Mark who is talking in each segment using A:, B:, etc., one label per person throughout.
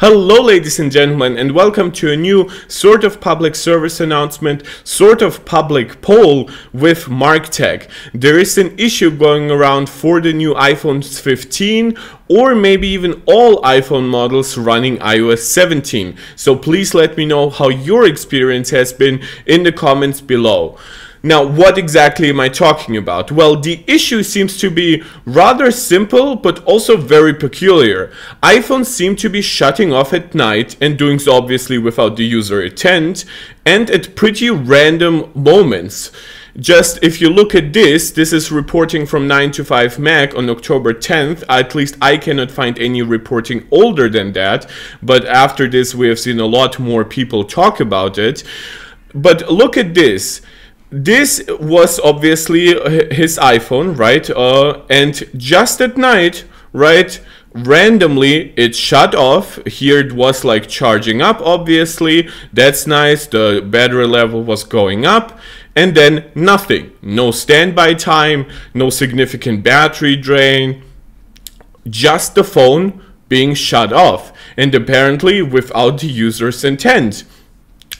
A: Hello ladies and gentlemen, and welcome to a new sort of public service announcement, sort of public poll with MarkTech. There is an issue going around for the new iPhones 15 or maybe even all iPhone models running iOS 17. So please let me know how your experience has been in the comments below. Now, what exactly am I talking about? Well, the issue seems to be rather simple, but also very peculiar. iPhones seem to be shutting off at night and doing so obviously without the user intent and at pretty random moments. Just if you look at this is reporting from 9to5Mac on October 10th. At least I cannot find any reporting older than that, but after this we have seen a lot more people talk about it. But look at this. This was obviously his iPhone, right? And just at night, right, randomly it shut off. Here it was like charging up, obviously. That's nice. The battery level was going up. And then nothing. No standby time, no significant battery drain. Just the phone being shut off. And apparently without the user's intent.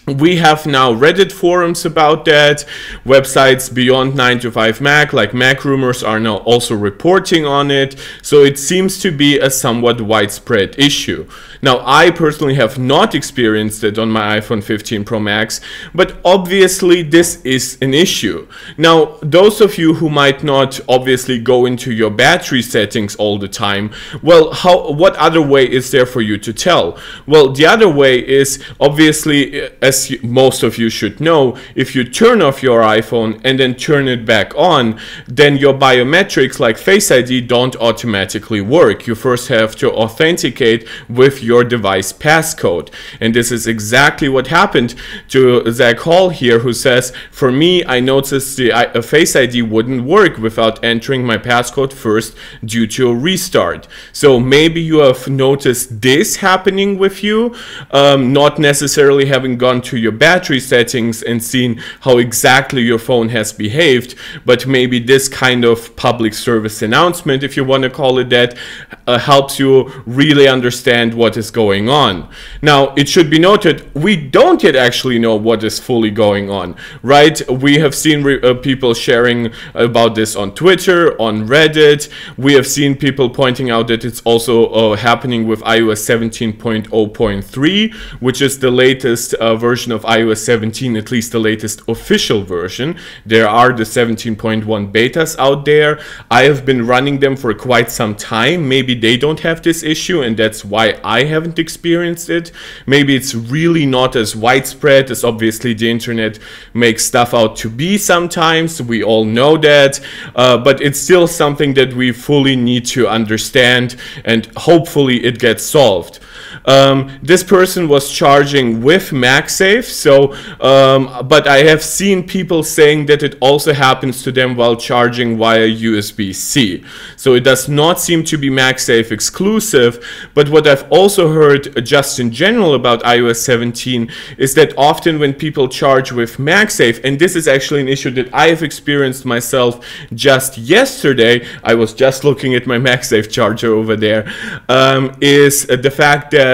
A: We have now Reddit forums about that, websites beyond 9to5Mac like Mac Rumors are now also reporting on it, so it seems to be a somewhat widespread issue. Now, I personally have not experienced it on my iPhone 15 Pro Max, but obviously this is an issue. Now, those of you who might not obviously go into your battery settings all the time, well, what other way is there for you to tell? Well, the other way is obviously, as most of you should know, if you turn off your iPhone and then turn it back on, then your biometrics like Face ID don't automatically work. You first have to authenticate with your device passcode. And this is exactly what happened to Zach Hall here, who says, for me, I noticed the Face ID wouldn't work without entering my passcode first due to a restart. So maybe you have noticed this happening with you, not necessarily having gone to your battery settings and seen how exactly your phone has behaved, but maybe this kind of public service announcement, if you want to call it that, helps you really understand what is going on. Now, it should be noted, we don't yet actually know what is fully going on, right? We have seen people sharing about this on Twitter, on Reddit. We have seen people pointing out that it's also happening with iOS 17.0.3, which is the latest version of iOS 17, at least the latest official version. There are the 17.1 betas out there. I have been running them for quite some time. Maybe they don't have this issue and that's why I haven't experienced it. Maybe it's really not as widespread as obviously the internet makes stuff out to be sometimes. We all know that, but it's still something that we fully need to understand and hopefully it gets solved. This person was charging with MagSafe, so but I have seen people saying that it also happens to them while charging via USB-C. So it does not seem to be MagSafe exclusive, but what I've also heard just in general about iOS 17 is that often when people charge with MagSafe, and this is actually an issue that I have experienced myself just yesterday, I was just looking at my MagSafe charger over there, is the fact that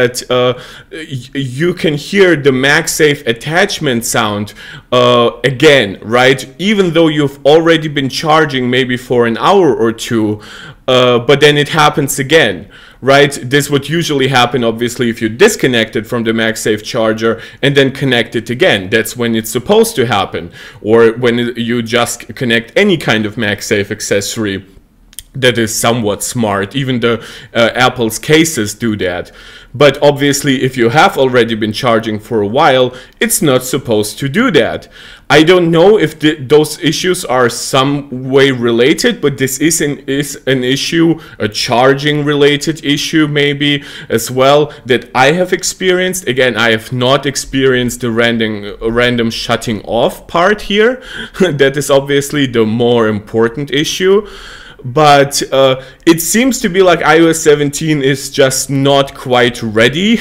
A: you can hear the MagSafe attachment sound again, right? Even though you've already been charging maybe for an hour or two, but then it happens again, right? This would usually happen obviously if you disconnect it from the MagSafe charger and then connect it again. That's when it's supposed to happen, or when you just connect any kind of MagSafe accessory that is somewhat smart. Even the Apple's cases do that. But obviously if you have already been charging for a while, it's not supposed to do that. I don't know if those issues are some way related, but this is an issue, a charging related issue maybe as well, that I have experienced. Again, I have not experienced the random shutting off part here. That is obviously the more important issue. but it seems to be like iOS 17 is just not quite ready.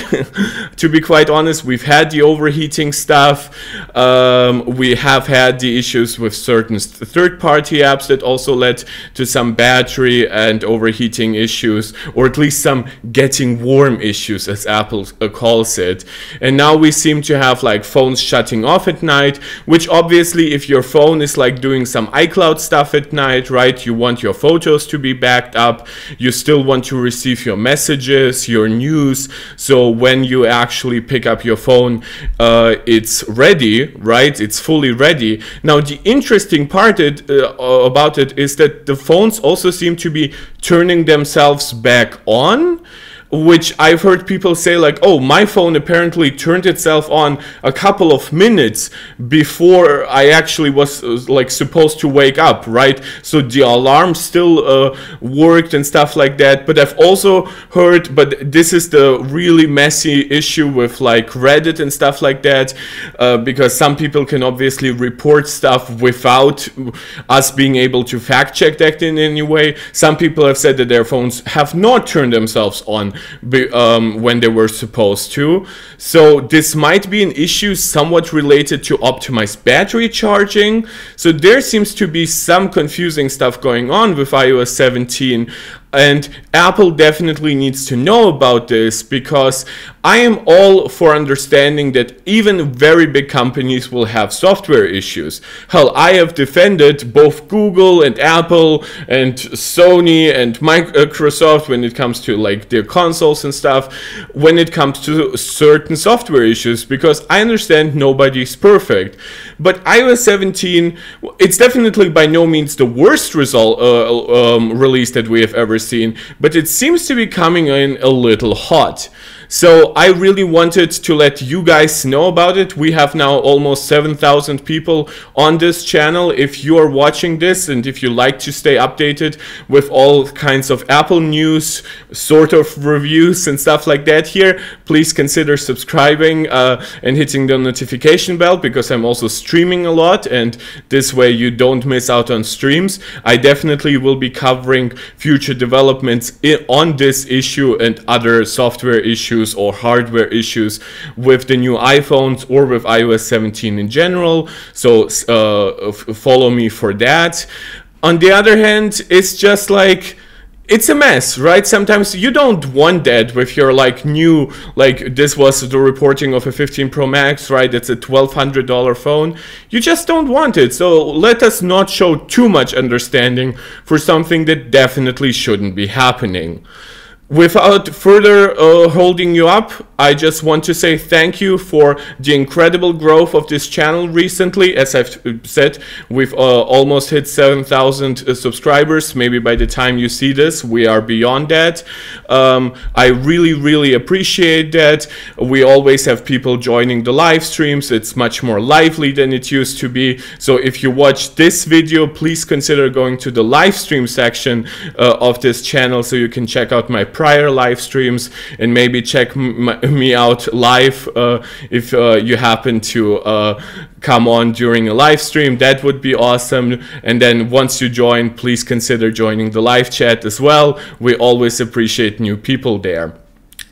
A: To be quite honest, we've had the overheating stuff. We have had the issues with certain third-party apps that also led to some battery and overheating issues, or at least some getting warm issues, as Apple calls it. And now we seem to have like phones shutting off at night, which obviously if your phone is like doing some iCloud stuff at night, right, you want your photos to be backed up, you still want to receive your messages, your news, so when you actually pick up your phone, it's ready, right, it's fully ready. Now the interesting part about it is that the phones also seem to be turning themselves back on, which I've heard people say like, oh, my phone apparently turned itself on a couple of minutes before I actually was like supposed to wake up, right? So the alarm still worked and stuff like that. But I've also heard, but this is the really messy issue with like Reddit and stuff like that, because some people can obviously report stuff without us being able to fact check that in any way. Some people have said that their phones have not turned themselves on when they were supposed to. So this might be an issue somewhat related to optimized battery charging. So there seems to be some confusing stuff going on with iOS 17. And Apple definitely needs to know about this, because I am all for understanding that even very big companies will have software issues. Hell, I have defended both Google and Apple and Sony and Microsoft when it comes to like their consoles and stuff, when it comes to certain software issues, because I understand nobody's perfect. But iOS 17, it's definitely by no means the worst release that we have ever seen, but it seems to be coming in a little hot. So I really wanted to let you guys know about it. We have now almost 7,000 people on this channel. If you are watching this and if you like to stay updated with all kinds of Apple news, sort of reviews and stuff like that here, please consider subscribing and hitting the notification bell, because I'm also streaming a lot, and this way you don't miss out on streams. I definitely will be covering future developments on this issue and other software issues or hardware issues with the new iPhones or with iOS 17 in general. So follow me for that. On the other hand, it's just like, it's a mess, right? Sometimes you don't want that with your like new, like this was the reporting of a 15 Pro Max, right? It's a $1,200 phone. You just don't want it. So let us not show too much understanding for something that definitely shouldn't be happening. Without further holding you up, I just want to say thank you for the incredible growth of this channel recently. As I've said, we've almost hit 7,000 subscribers. Maybe by the time you see this, we are beyond that. I really appreciate that. We always have people joining the live streams. It's much more lively than it used to be. So if you watch this video, please consider going to the live stream section of this channel so you can check out my prior live streams and maybe check me out live if you happen to come on during a live stream. That would be awesome. And then once you join, please consider joining the live chat as well. We always appreciate new people there.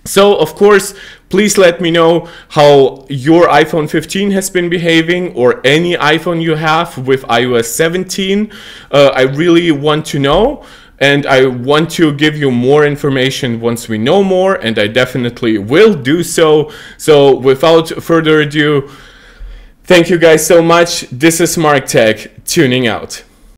A: So of course, please let me know how your iPhone 15 has been behaving, or any iPhone you have with iOS 17. I really want to know. And I want to give you more information once we know more, and I definitely will do so. So without further ado, thank you guys so much. This is Mark Tech, tuning out.